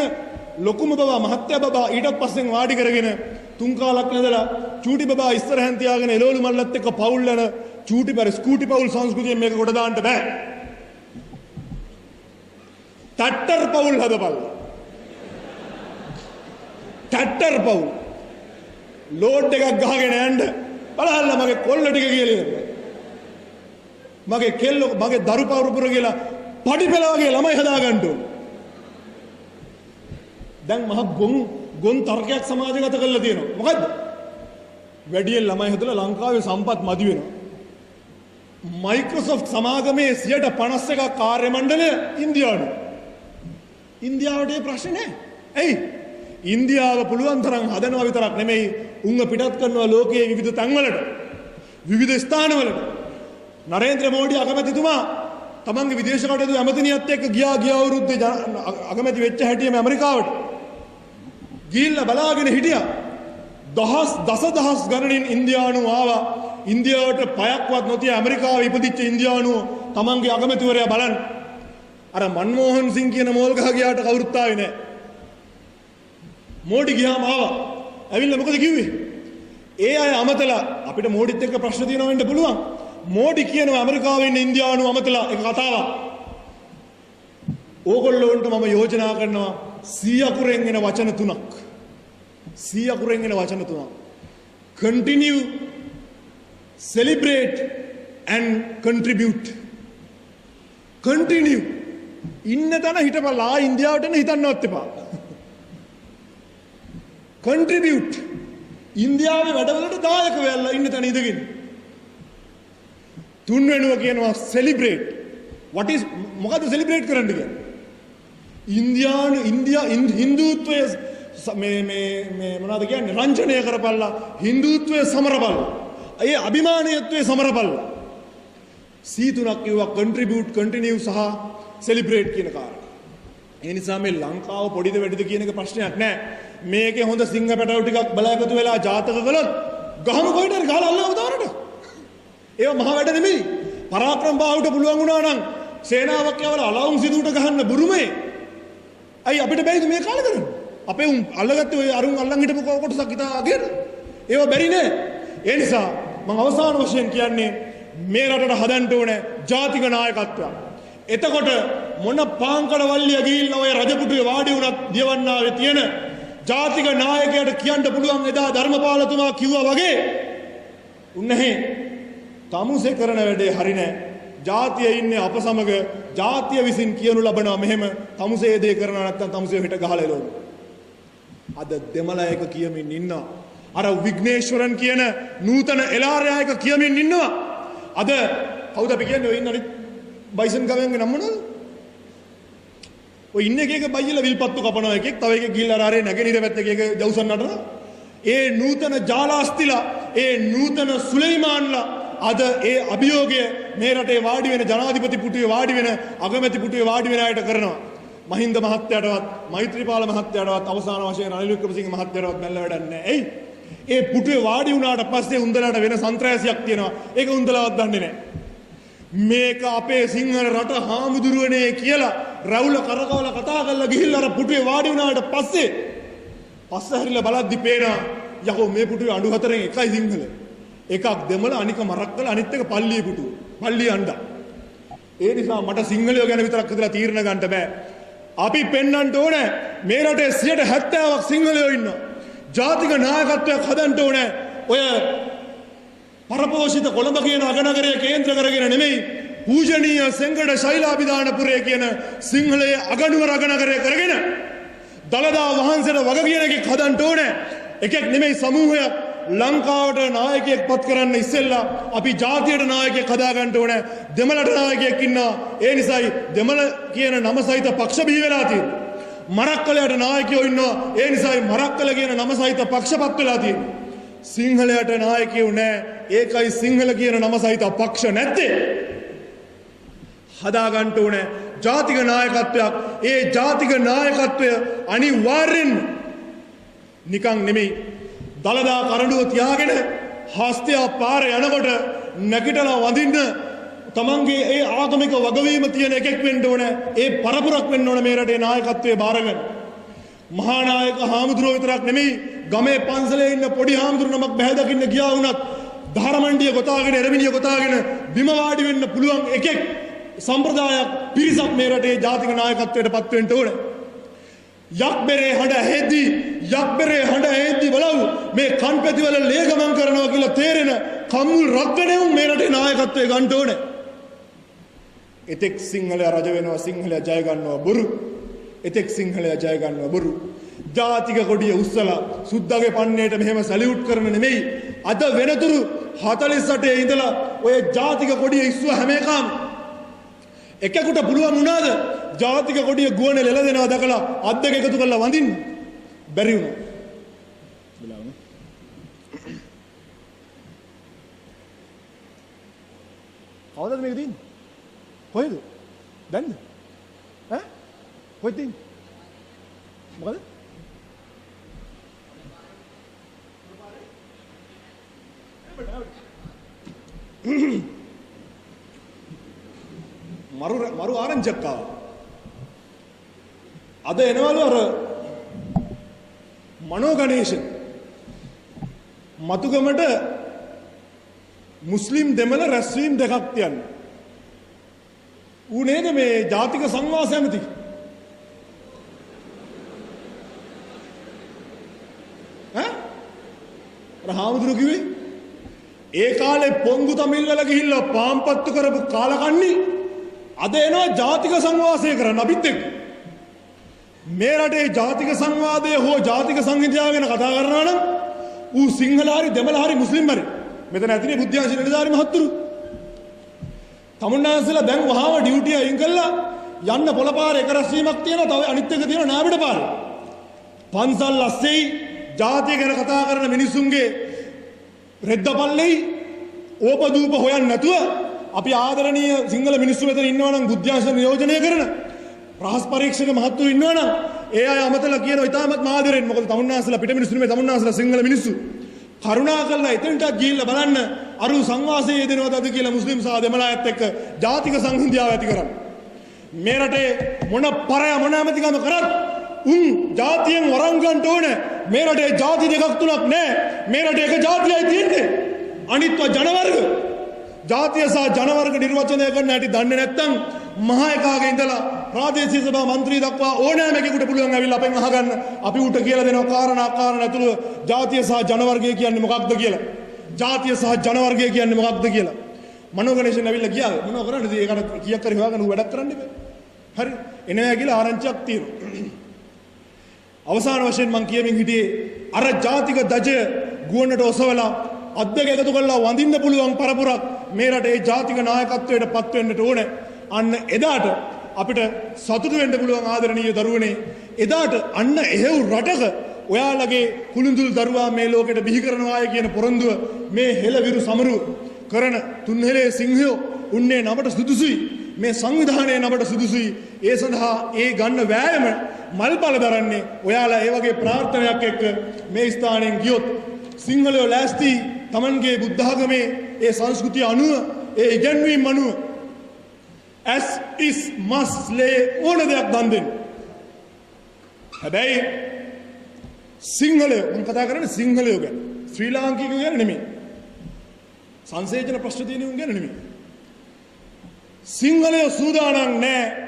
ලොකුම බබා මහත්ය බබා ඊටත් පස්සෙන් වාඩි කරගෙන තුන් කාලක් නැදලා චූටි බබා ඉස්සරහෙන් තියාගෙන එළවලු මල්ලත් එක්ක පවුල් යන චූටි පෙර ස්කූටි පවුල් සංස්කෘතියෙන් මේක කොට දාන්න බෑ. ටට්ටර් පවුල් හදපල්ලා. ටට්ටර් පවුල්. ලෝඩ් එකක් ගහගෙන යන්න බලහල්ලා මගේ කොල්ල ටික කියලා මගේ කෙල්ල මගේ දරු පවුරුපුර කියලා පඩිපෙළ වගේ ළමයි හදාගන්න ඕන. දැන් මහ ගොන් තර්කයක් සමාජගත කරලා තියෙනවා. මොකද්ද? වැඩියෙන් ළමයි හදලා ලංකාවේ සම්පත් මදි වෙනවා. මයික්‍රොසොෆ්ට් සමාගමේ 51% කාර්ය මණ්ඩලය ඉන්දියානු. ඉන්දියාවට ඒ ප්‍රශ්නේ නැහැ. ඇයි? ඉන්දියාව පුළුවන් තරම් හදනවා විතරක් නෙමෙයි උංග පිටත් කරනවා ලෝකයේ විවිධ තැන්වලට විවිධ ස්ථානවලට. නරේන්ද්‍ර මෝඩි අගමැතිතුමා තමන්ගේ විදේශ කටයුතු ඇමතිනියත් එක්ක ගිය අවුරුද්දේ අගමැති වෙච්ච හැටියෙම ඇමරිකාවට ගිහිල්ලා බලාගෙන හිටියා. දසදහස් ගණනින් ඉන්දියානු ආවා. ඉන්දියාවට පයක්වත් නොතිය ඇමරිකාවේ ඉපදිච්ච ඉන්දියානුව තමන්ගේ අගමැතිවරයා බලන්න. අර මන්මෝහන් සිං කියන මෝල් ගහ ගියාට කවුරුත් ආවේ නැහැ. මෝඩි ගියාම ආවා. ඇවිල්ලා මොකද කිව්වේ? ඒ අය අමතලා අපිට මෝඩිත් එක්ක ප්‍රශ්න තියෙනවා වෙන්න පුළුවන්. මෝඩි කියනවා ඇමරිකාවේ ඉන්න ඉන්දියානු අමතලා එක කතාවක්. ඕගොල්ලෝන්ට මම යෝජනා කරනවා 100 අකුරෙන් එන වචන තුනක්. 100 අකුරෙන් එන වචන තුනක්. Continue, celebrate and contribute. Continue. ඉන්න තැන හිටපලා ඉන්දියාවට එන්න හිතන්නවත් එපා. Contribute. ඉන්දියාවේ වැඩවලට දායක වෙලා ඉන්න තැන ඉඳගෙන. තුන්වෙනුව කියනවා celebrate. What is මොකද celebrate කරන්න කියන්නේ? හින්දුත්වයේ මේ මොනවද කියන්නේ? රංජනය කරපල්ලා හින්දුත්වයේ සමරපල්ලා. ඒ අභිමානීයත්වයේ සමරපල්ලා. C3ක් කිව්වා contribute, continue සහ celebrate කියන කාරණා. ඒ නිසා මේ ලංකාව පොඩිද වැඩිද කියන එක ප්‍රශ්නයක් නෑ. මේකේ හොඳ සිංහ පැටව ටිකක් බලාගතු වෙලා ජාතක කළොත් ගහම කොහෙට හරි ගහලා අල්ලව දාන්නට. ඒව මහ වැඩ නෙමෙයි. පරාක්‍රම බාහුවට පුළුවන් වුණා නම් සේනාවක් යවලා අලවුම් සිදුවට ගහන්න බුරුමේ. අයි අපිට බැයිද මේ කාලේ කරන්න? අපේ උන් අල්ලගත්තේ ඔය අරුන් අල්ලන් හිටපු කොටසක් ඉතාලගෙන. ඒව බැරි නෑ. ඒ නිසා මම අවසාන වශයෙන් කියන්නේ මේ රටට හදන්න ඕනේ ජාතික නායකත්වයක්. එතකොට මොන පාංකඩ වල්ලිය ගිහිල්ලා ඔය රජපුටුවේ වාඩි වුණත් දියවන්නාවේ තියෙන ජාතික නායකයාට කියන්න පුළුවන් එදා ධර්මපාලතුමා කිව්වා වගේ උන්නේ තමුසේ කරන වැඩේ හරි නෑ. ජාතිය ඉන්නේ අප සමග. ජාතිය විසින් කියනු ලබනවා මෙහෙම තමුසේ දේ කරනවා නැත්නම් තමුසේ හිට ගහලා එළවලු. අද දෙමළ එක කියමින් ඉන්නවා. අර විග්නේශ්වරන් කියන නූතන එලාරයා එක කියමින් ඉන්නවා. අද කවුද අපි කියන්නේ ඔය ඉන්න අනිත් බයිසන් ගවයන්ගේ නම මොනවද? ඔය ඉන්න එකේක බයියලා විල්පත්තු කපනවා එකෙක්. තව එකෙක් ගිහිල්ලා අර ආරේ නැගෙනහිර පැත්තේ එකේ ජවුසන් නටනවා. ඒ නූතන ජාලාස්තිලා ඒ නූතන සුලයිමාන්ලා අද ඒ අභියෝගය මේ රටේ වාඩි වෙන ජනාධිපති පුටුවේ වාඩි වෙන අගමැති පුටුවේ වාඩි වෙන අයට කරනවා. මහින්ද මහත්තයාටවත් මෛත්‍රීපාල මහත්තයාටවත් අවසාන වශයෙන් රනිල් වික්‍රමසිංහ මහත්තයාටවත් නැල්ල වැඩක් නැහැ. එයි ඒ පුටුවේ වාඩි වුණාට පස්සේ උන්දලාට වෙන සන්ත්‍රාසයක් තියෙනවා. ඒක උන්දලාවත් දන්නේ නැහැ. මේක අපේ සිංහල රට හාමුදුරුවනේ කියලා රවුල කරකවලා කතා කරලා ගිහිල්ලා අර පුටුවේ වාඩි වුණාට පස්සේ පස්ස හැරිලා බලද්දි පේනවා යකෝ මේ පුටුවේ අඬු හතරෙන් එකයි සිංහල. එකක් දෙමළ අනික මරක්කල අනිත් එක පල්ලිය පුටුව. පල්ලිය අඬා. ඒ නිසා මට සිංහලයෝ ගැන විතරක් හිතලා තීරණ ගන්න බෑ. අපි පෙන්වන්න ඕනේ මේ රටේ 70%ක් සිංහලයෝ ඉන්නවා. ජාතික නායකත්වයක් හදන්න ඕනේ. ඔය පරපෝෂිත කොළඹ කියන අගනගරය කේන්ද්‍ර කරගෙන නෙමෙයි පූජනීය සෙංගඩ ශෛලාභිදානපුරය කියන සිංහලයේ අගනුවර අගනගරය කරගෙන දළදා වහන්සේට වග කියන එකෙක් හදන්න ඕනේ. එකෙක් නෙමෙයි සමූහයක්. ලංකාවට නායකයෙක් පත් කරන්න ඉස්සෙල්ලා අපි ජාතියට නායකයෙක් හදාගන්න ඕනේ. දෙමළට නායකයෙක් ඉන්නවා. ඒ නිසායි දෙමළ කියන නම සහිත පක්ෂ බිහි වෙලා තියෙන්නේ. මරක්කලයට නායකයෝ ඉන්නවා. ඒ නිසායි මරක්කල කියන නම සහිත පක්ෂපත් වෙලා තියෙන්නේ. සිංහලයට නායකයෝ නැහැ. ඒකයි සිංහල කියන නම සහිත පක්ෂ නැත්තේ. හදාගන්න ඕනේ ජාතික නායකත්වයක්. ඒ ජාතික නායකත්වය අනිවාර්යෙන් නිකන් නෙමෙයි දළදා කරඬුව තියාගෙන හස්තය පාර යනකොට නැගිටලා වඳින්න තමන්ගේ ඒ ආගමික වගවීම තියෙන එකෙක් වෙන්න ඕනේ. ඒ පරපුරක් වෙන්න ඕනේ මේ රටේ නායකත්වයේ බාරගෙන. මහා නායක හාමුදුරුවෝ විතරක් නෙමෙයි ගමේ පන්සලේ ඉන්න පොඩි හාමුදුරු නමක් බැහැ දකින්න ගියා වුණත් ධාරමණ්ඩිය ගොතාගෙන එරමිනිය ගොතාගෙන බිම වාඩි වෙන්න පුළුවන් එකෙක් සම්ප්‍රදායක් පිරිසක් මේ රටේ ජාතික නායකත්වයට පත් වෙන්න ඕනේ. යක් බෙරේ හඬ ඇහෙද්දී යක්බරේ හඬ ඇහෙද්දි බලව් මේ කන්පැතිවල ලේ ගමන් කරනවා කියලා තේරෙන කම්මුල් රක්කණෙවුන් මේ රටේ නායකත්වයේ ගන්න ඕනේ. එතෙක් සිංහලයා රජ වෙනවා සිංහලයා ජය ගන්නවා බොරු. එතෙක් සිංහලයා ජය ගන්නවා බොරු. ජාතික කොඩිය උස්සලා සුද්දාගේ පන්නේට මෙහෙම සැලියුට් කරන නෙමෙයි. අද වෙනතුරු 48 ඉඳලා ඔය ජාතික කොඩිය ඉස්සුව හැම එකම එකෙකුට පුළුවන් වුණාද ජාතික කොඩිය ගුවනේ ලෙල දෙනවා දැකලා අත් දෙක එකතු කරලා වඳින්න බැරි වුණා. බලන්න. කවදද මේක තියෙන්නේ? කොහෙද? දැන්ද? ඈ? කොහෙද තියෙන්නේ? මොකද? මරු ආරංචියක් ආවා. අද එනවලු අර මනෝ ගණේෂ මතුගමට මුස්ලිම් දෙමළ රැස්වීම් දෙකක් තියන්නේ. ඌ නේද මේ ජාතික සංවාස ඇමති? ඈ? අර හාමුදුරු කිව්වේ ඒ කාලේ පොංගු තමිල් වල ගිහිල්ලා පාම්පත්තු කරපු කාලකන්ණි අද එනවා ජාතික සංවාසය කරන්න අපිත් එක්ක. මේ රටේ ජාතික සංවාදය හෝ ජාතික සංහිඳියාව ගැන කතා කරනවා නම් ඌ සිංහල හරි දෙමළ හරි මුස්ලිම් හරි මෙතන ඇතිනේ බුද්ධාංශ නිලධාරි මහත්තුරු. තමුන්නාන්සලා දැන් වහාම ඩියුටිය අයින් කළා යන්න පොළපාර එක රැස්වීමක් තියෙනවා තව අනිත් එක තියෙනවා නාවිඩ පාරේ. පන්සල් ලස්සෙයි ජාතිය ගැන කතා කරන මිනිසුන්ගේ රෙද්දපල්ලෙයි ඕපදූප හොයන්න නැතුව අපි ආදරණීය සිංහල මිනිස්සු මෙතන ඉන්නවා නම් බුද්ධාංශ නියෝජනය කරන රහස් පරීක්ෂක මහත්තුරු ඉන්නවා නම් ඒ අය අමතලා කියනවා ඉතාමත් ආදරෙන් මොකද තමුන්නාන්සලා පිට මිනිස්සු නෙමෙයි තමුන්නාන්සලා සිංහල මිනිස්සු කරුණාකරලා එතනට ගිහිල්ලා බලන්න අරු සංවාසයේ යෙදෙනවද අද කියලා මුස්ලිම් සහ දෙමළ අයත් එක්ක ජාතික සංහිඳියාව ඇති කරන්න. මේ රටේ මොන පරය මොන ඇමතිකම කරත් උන් ජාතියෙන් වරන් ගන්න ඕනේ. මේ රටේ ජාති දෙකක් තුනක් නැහැ. මේ රටේ එක ජාතියයි තියෙන්නේ. අනිත්ව ජනවර්ග. ජාතිය සහ ජනවර්ග නිර්වචනය කරන්න හැටි දන්නේ නැත්නම් මහා එකාගේ ඉඳලා ප්‍රාදේශීය සභා මන්ත්‍රී දක්වා ඕනෑම කෙනෙකුට පුළුවන් ඇවිල්ලා අපෙන් අහගන්න අපි උට කියලා දෙනවා කාරණා ඇතුළු ජාතිය සහ ජනවර්ගය කියන්නේ මොකක්ද කියලා. ජාතිය සහ ජනවර්ගය කියන්නේ මොකක්ද කියලා. මනෝ ගණේෂන් ඇවිල්ලා ගියා මොනව කරන්නද ඒකට කීයක් හරි හොයාගෙන ඌ වැඩක් කරන්න ඉබේ. හරි එනවා කියලා ආරංචියක් තියෙනවා. අවසාන වශයෙන් මම කියමින් හිටියේ අර ජාතික දජය ගුවනට ඔසවලා අත් දෙක එකතු කරලා වඳින්න පුළුවන් පරපුරක් මේ රටේ ජාතික නායකත්වයට පත් වෙන්නට ඕනේ. අන්න එදාට අපිට සතුටු වෙන්න පුළුවන් ආදරණීය දරුවනේ. එදාට අන්න එහෙව් රටක ඔයාලගේ කුළුඳුල් දරුවා මේ ලෝකෙට බිහි කරනවාය කියන පොරොන්දුව මේ හෙළවිරු සමරු කරන තුන්හෙලේ සිංහයෝ උන්නේ නමට සුදුසුයි. මේ සංවිධානයේ නමට සුදුසුයි. ඒ සඳහා ඒ ගන්න වෑයම මල්පල දරන්නේ ඔයාලා ඒ වගේ ප්‍රාර්ථනයක් එක්ක මේ ස්ථානයෙන් ගියොත් සිංහලයෝ ලෑස්ති තමන්ගේ බුද්ධ ආගමේ ඒ සංස්කෘතිය අනුව ඒ ඉගැන්වීම් අනුව as is must ලේ ඕන දෙයක් දන් දෙන්න. හැබැයි සිංහලයෝ මම කතා කරන්නේ සිංහලයෝ ගැන. ශ්‍රී ලාංකිකයෝ ගැන නෙමෙයි. සංසේචන ප්‍රශ්න තියෙන උන් ගැන නෙමෙයි. සිංහලයෝ සූදානම් නැහැ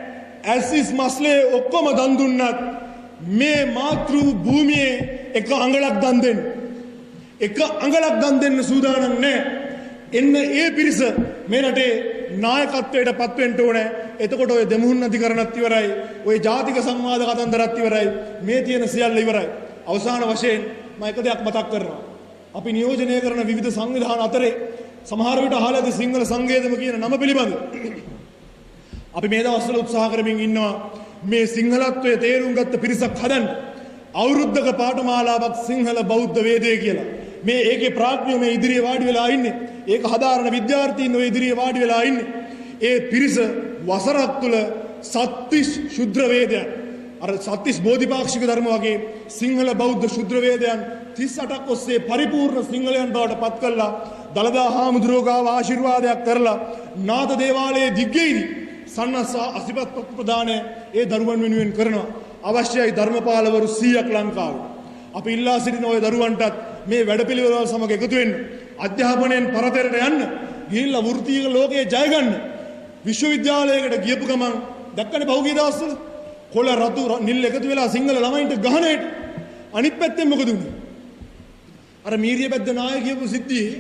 as is must ලේ ඔක්කොම දන් දුන්නත් මේ මාතෘ භූමියේ එක අඟලක් දන් දෙන්න. එක අඟලක් දන් දෙන්න සූදානම් නැහැ. එන්න ඒ පිරිස මේ රටේ නායකත්වයට පත් වෙන්න ඕනේ. එතකොට ඔය දෙමුහුන් අධිකරණත් ඉවරයි. ඔය ජාතික සංවාද කතන්දරත් ඉවරයි. මේ තියෙන සියල්ල ඉවරයි. අවසාන වශයෙන් මම එක දෙයක් මතක් කරනවා. අපි නියෝජනය කරන විවිධ සංවිධාන අතරේ සමහර විට අහලාද සිංහල සංවේදම කියන නම පිළිබඳ. අපි මේ දවස්වල උත්සාහ කරමින් ඉන්නවා මේ සිංහලත්වයේ තේරුම් ගත්ත පිරිසක් හදන්න. අවුරුද්දක පාඨමාලාවක් සිංහල බෞද්ධ වේදය කියලා. මේ ඒකේ ප්‍රාඥයෝ මේ ඉදිරියේ වාඩි වෙලා ඉන්නේ. ඒක හදාරන විද්‍යාර්ථීන් ඔය ඉදිරියේ වාඩි වෙලා ඉන්නේ. ඒ පිරිස වසරක් තුල සත්‍තිස් ශුද්‍ර වේදයන් අර සත්‍තිස් බෝධිපාක්ෂික ධර්ම වගේ සිංහල බෞද්ධ ශුද්‍ර වේදයන් 38ක් ඔස්සේ පරිපූර්ණ සිංහලයන් බවට පත් කළා. දලදා හාමුදුරුවෝ ගාව ආශිර්වාදයක් කරලා නාථ දේවාලයේ දිග්ගේදී සන්නස අසිපත් ප්‍රදානය ඒ දරුවන් වෙනුවෙන් කරනවා. අවශ්‍යයි ධර්මපාලවරු 100ක් ලංකාවට. අපි ඉල්ලා සිටින ඔය දරුවන්ටත් මේ වැඩපිළිවෙළවල සමග එකතු වෙන්න. අධ්‍යාපනයෙන් පරතරයට යන්න. ගිහිල්ලා වෘත්තීය ලෝකයේ ජය ගන්න. විශ්වවිද්‍යාලයකට ගියපු ගමන් දැක්කනේ පහුගිය දවස්වල කොළ රතු නිල් එකතු වෙලා සිංහල ළමයින්ට ගහනේට අනිත් පැත්තෙන් මොකද උනේ? අර මීරිය බැද්ද නාය කියපු සිද්ධියේ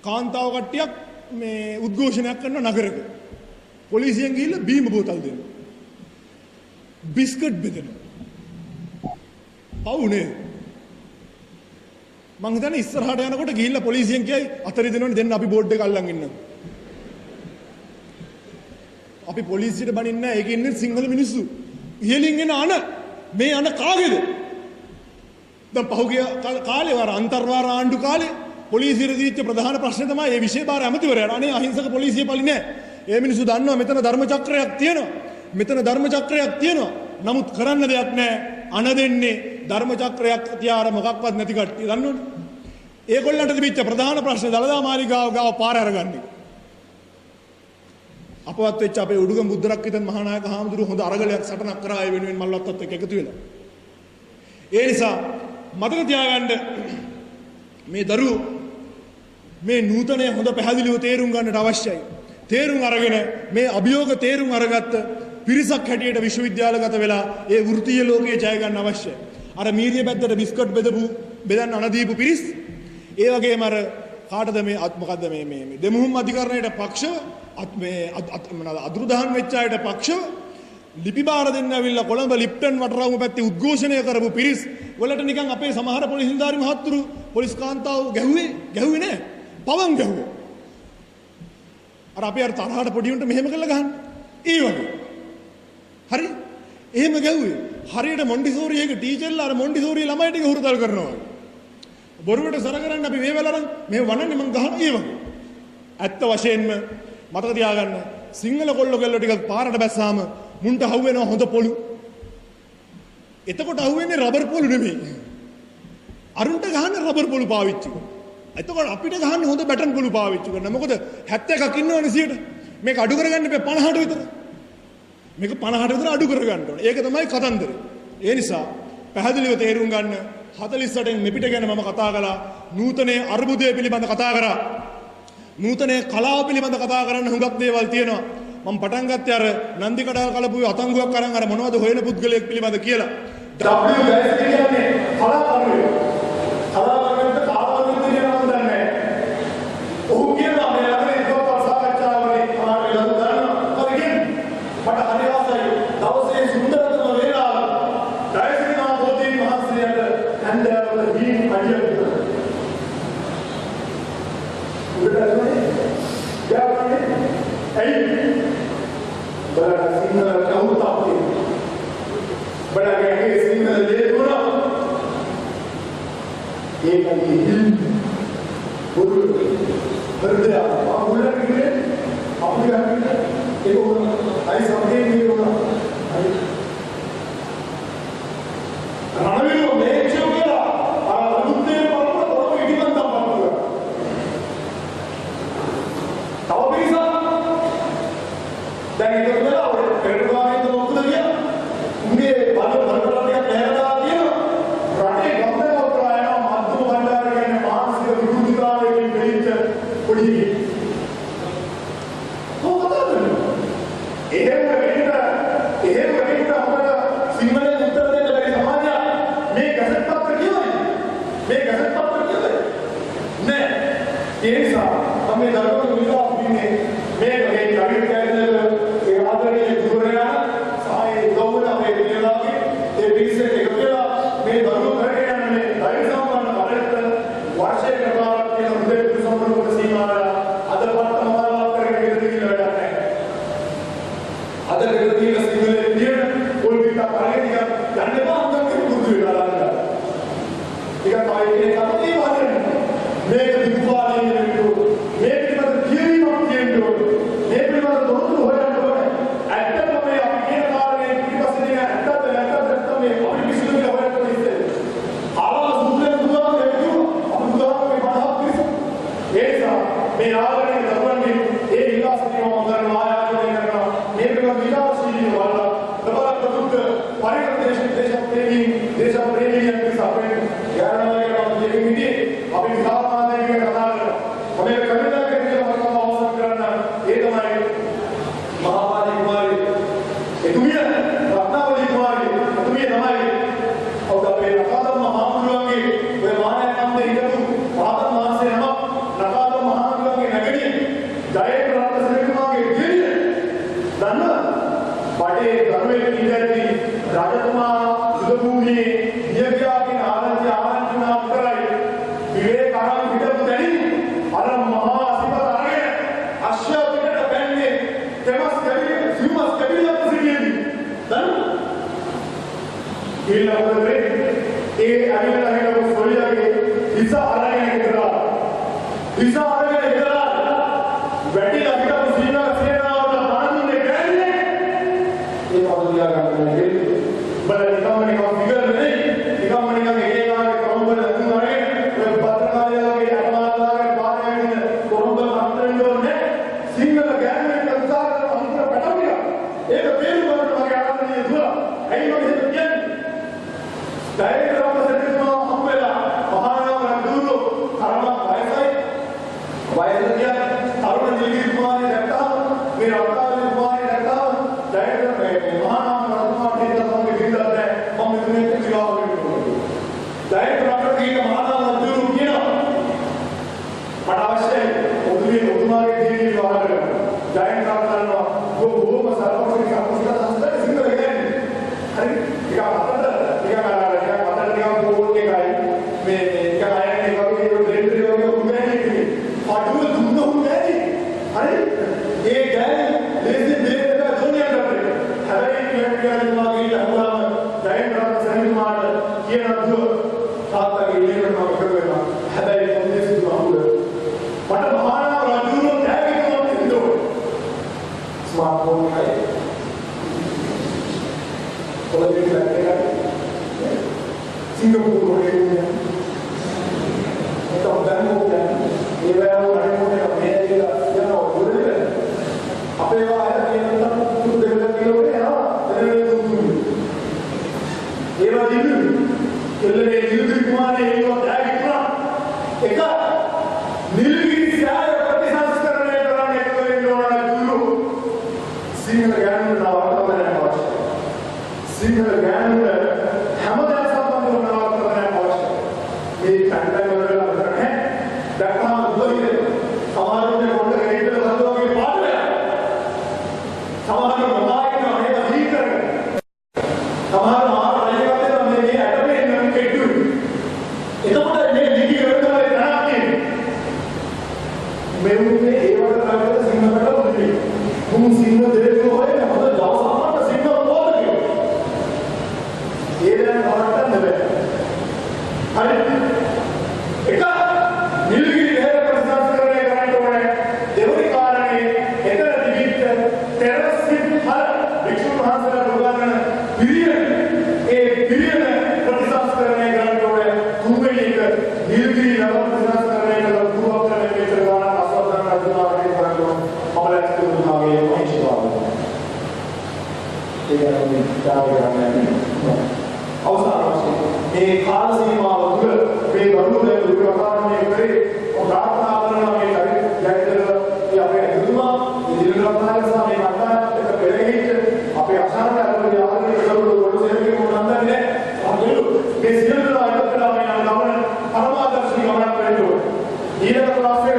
කාන්තාව කට්ටියක් මේ උද්ඝෝෂණයක් කරන නගරක. පොලිසියෙන් ගිහිල්ලා බීම බෝතල් දෙනවා. බිස්කට් බෙදෙනවා. පවුනේ. මං හිතන්නේ ඉස්සරහට යනකොට ගිහිල්ලා පොලිසියෙන් කියයි අතරේ දෙනවනේ දෙන්න අපි බෝඩ් එක අල්ලන් ඉන්නවා. අපි පොලිසියට බනින්න නැහැ. ඒකේ ඉන්නේ සිංහල මිනිස්සු. ඉහලින් එන අන මේ අන කාගේද? දැන් පහුගිය කාලේ වර අන්තර්වාර ආණ්ඩු කාලේ පොලිසියට දීච්ච ප්‍රධාන ප්‍රශ්නේ තමයි මේ විශේෂ භාර ඇමතිවරයාට අනේ අහිංසක පොලිසිය පලි නැහැ. ඒ මිනිස්සු දන්නවා මෙතන ධර්ම චක්‍රයක් තියෙනවා. මෙතන ධර්ම චක්‍රයක් තියෙනවා. නමුත් කරන්න දෙයක් නැහැ. අන දෙන්නේ ධර්ම චක්‍රයක් තියාර මොකක්වත් නැති කට්ටිය දන්නවනේ. ඒගොල්ලන්ට තිබිච්ච ප්‍රධාන ප්‍රශ්නේ දළදා මාලිගාව ගාව පාර අරගන්නේ. අපවත් වෙච්ච අපේ උඩුගම බුද්ධරක්කිතන් මහානායක හාමුදුරුවෝ හොඳ අරගලයක් සටනක් කරා ඒ වෙනුවෙන් මල්වත්තත් එක්ක එකතු වෙලා. ඒ නිසා මතක තියාගන්න මේ දරුවෝ මේ නූතනය හොඳ පැහැදිලිව තේරුම් ගන්නට අවශ්‍යයි. තේරුම් අරගෙන මේ අභියෝග තේරුම් අරගත්ත පිරිසක් හැටියට විශ්වවිද්‍යාලගත වෙලා ඒ වෘත්තීය ලෝකයේ ජය ගන්න අවශ්‍යයි. අර මීරිය බැද්දට බිස්කට් බෙදන්න අනදීපු පිරිස් ඒ වගේම අර කාටද මේ මොකද්ද මේ දෙමුහුම් අධිකරණයට පක්ෂව අදුරුදහන් වෙච්ච අයට පක්ෂව ලිපි බාර දෙන්න ඇවිල්ලා කොළඹ ලිප්ටන් වටරවුම පැත්තේ උද්ඝෝෂණය කරපු පිරිස් වලට නිකන් අපේ සමහර පොලිස් නිලධාරි මහත්තුරු පොලිස් කාන්තාව ගැහුවේ නෑ පවන් ගැහුවා. අර අපි අර තරහට පොඩි උන්ට මෙහෙම කළා ගහන්න. ඒ වගේ. හරි? එහෙම ගැහුවේ. හරියට මොන්ටිසෝරි එක ටීචර්ලා අර මොන්ටිසෝරි ළමයි ටික හුරුතල් කරනවා. බොරුවට සර කරන්න අපි මේ වෙලාවරන් මේ වනන්නේ මං ගහන ඒ වගේ. ඇත්ත වශයෙන්ම මතක තියාගන්න සිංහල කොල්ලෝ ටිකක් පාරට බැස්සාම මුන්ට අහුවෙනවා හොඳ පොළු. එතකොට අහුවෙන්නේ රබර් පොළු නෙමෙයි. අරුන්ට ගහන්න රබර් පොළු පාවිච්චි කරනවා. එතකොට අපිට ගහන්න හොඳ බැටන් පොළු පාවිච්චි කරනවා. මොකද 71ක් ඉන්නවනේ 100ට. මේක අඩු කරගන්න බෑ 50ට විතර. මේක 50ට විතර අඩු කරගන්න ඕනේ. ඒක තමයි කතන්දරේ. ඒ නිසා පැහැදිලිව තේරුම් ගන්න 48න් මෙපිට ගැන මම කතා කළා. නූතනයේ අර්බුදය පිළිබඳ කතා කරා. නූතනයේ කලාව පිළිබඳ කතා කරන්න හුඟක් දේවල් තියෙනවා. මම පටන් ගත්තේ අර නන්දි කඩාල් කලපුවේ අතංගුවක් අරන් අර මොනවද හොයන පුද්ගලයෙක් පිළිබඳ කියලා. W ගෑස් කියන්නේ කලාකරුවෙක්. කලාකරුවෙක්ට කාලවලින් කියන නම දන්නේ නැහැ. ඔහු කියනවා මේ අතරේ ඉස්සරහ සාකච්ඡාවලදී තමයි ලඟ ගන්නවා. හරි කියන්නේ. මට හරි ආසයි. දවසේ සුන්දරතම වේලාව. දයසිනා බෝධීන් වහන්සේට හන්දෑවල දීන් අඩිය විතර. बड़ा सिंगल कहूता है बड़ा कहके सिंगल ले बोला एक अभी दिल बोल हृदय आप बोला कि अपने घर में एक आई समझे नहीं होगा रावी को मैच हो गया और रुकते पर तो इडी बनता पड़ेगा तब भी सा දැන් ඒක වෙලා ඔය පෙරටුවාගේ මොකද කියන්නේ? උන්ගේ බල බලපෑමක් නැහැලා තියෙනවා. රටේ ගම්බල උත්‍රායන මධ්‍යම බණ්ඩාර කියන්නේ මානසික විකෘතිතාවයකින් පිළිච්ච පොඩි කොහොමද? එහෙම වෙන්න අපිට සිංහලෙන් උත්තර දෙන්න බැරි සමාජයක් මේ ගැසට් පත්‍ර කියවනේ. මේ ගැසට් පත්‍ර කියවනේ. නෑ. ඒ නිසා අපි දරුවෝ විලාප වෙන්නේ මේ වගේ කවිත කියන්නේ ආදරණීය ගුරුවරයා සායේ උදව්වට අපේ විද්‍යාලයේ ඒ පිරිසට එකතු වෙලා මේ දරුවෝ කරගෙන යන මේ ධෛර්ය සම්පන්න බලයට වර්ෂයක කාලයක් කියන උදේ සම්පූර්ණ සීමාවල අද පත්තමාවක් කරගෙන ඉඳී කියලා වැඩක් නැහැ. අද දෙවියන් සිංහලයේ තියෙන පොල් පිට පරිණිය යන්නේ බා අන්දම් පුරුදු වෙලා මේ දියගියාගේ ආරංචි නාම කරයි විවේක ආරංචි හිටපු දැනි අර මහා සිපත අරගෙන අශ්ව පිටට බැන්නේ තෙමස් කැවිලි සිව්මස් කැවිලියක් සිටියේදී දන්නු ඊළඟට ඒ අරියලා හිටපු සොලියාගේ හිස අරගෙන ඉඳලා හිස අරගෙන ඉඳලා වැටිලා හිටපු සේනාවට බාන්දුනේ ගෑන්නේ ඒ පොදියා ගන්න බලන්න නිකම්ම ෆිගර් නෙයි නිකම්ම නිකම් එකේ ගානේ කොරම්බල අතුනාගේ පත්‍රකාරයාගේ අමාලාගේ පාරයන් කොරම්බල අන්තරින් දෝනේ සිංහල ගෑනුවෙන් උත්සාහ කරන අන්තර පැටවිය ඒක තේරුම් ගන්න මගේ ආරම්භයේ දුර ඇයි මම හිත කියන්නේ ඩයග්‍රෑම් සෙට්ටුමා හම්බෙලා මහානාම රජුරු කරම වයසයි වයස කියන්නේ තරුණ ජීවිත කුමාරය දැක්කම මේ රත්නාවලි කුමාරය දැක්කම ඩයග්‍රෑම් මහානාම රජුමාට හිතන්නේ විඳලා මම මෙතන කිව්වා වගේ ඩයග්‍රෑම් කීක මහානාම රජුරු කියනවා මට අවශ්‍යයි ඔබතුමාගේ ජීවිතය විවහාර කරන්න ඩයග්‍රෑම් කරනවා බොහොම සරලව අපිට හස්තේ සිංහල කියන්නේ හරි ටිකක් අතට Singapura ini, kita udah mau kan, ini baru ada mau kan, Amerika, ya no, boleh kan? Apa yang ada di dalam itu dengan kilo ni, ha? Dengan itu, ini baru itu, kalau ni itu kemana, ini baru dah kita, eka, nilai saya pasti harus kerana kerana itu yang orang dulu, single gan nawar tu mana bos, single gan hamada ये पैटर्न वगैरह लग रहे हैं देखा हम उधर ही समारोह में बोलते हैं इधर बंदों के बाद में समारोह बताए कि हमें अजीब कर समारोह हमारा रहने वाले तो हमने ये ऐसा भी नहीं किया क्यों इतना बड़ा ये लिखी करने वाले क्या आपने मैं उनके एक बार राजा का सिंह बैठा बोली तुम सिंह देख लो है ना मतलब जाओ सामान सिंह बोल दियो ये ना हमारा नवे अरे एका नीलगिरी है प्रसाद करने करने को है देवरी कारण है इधर दिवित टेरेस सिर्फ हर विष्णु महासना भगवान पीरियड प्रसाद करने करने को है तुम्हें लेकर नीलगिरी नगर प्रसाद करने का लक्ष्य अपने में चलवाना आस्वादन करना है करने हमारे स्कूल में आगे वहीं शिवा ठीक है हम क्या करना है अवसर ये खास सीमा वगैरह वे बंधु ने दुर्व्यवहार में करे और प्रार्थना करना में करे जैसे ये अपने हिंदुआ ये दुर्व्यवहार के सामने आता है तो पहले ही अपने आसान का तो यार के लोग से के अंदर है हम ये सिर्फ आयत में नाम परमादर्शी गमन करे ये क्लास में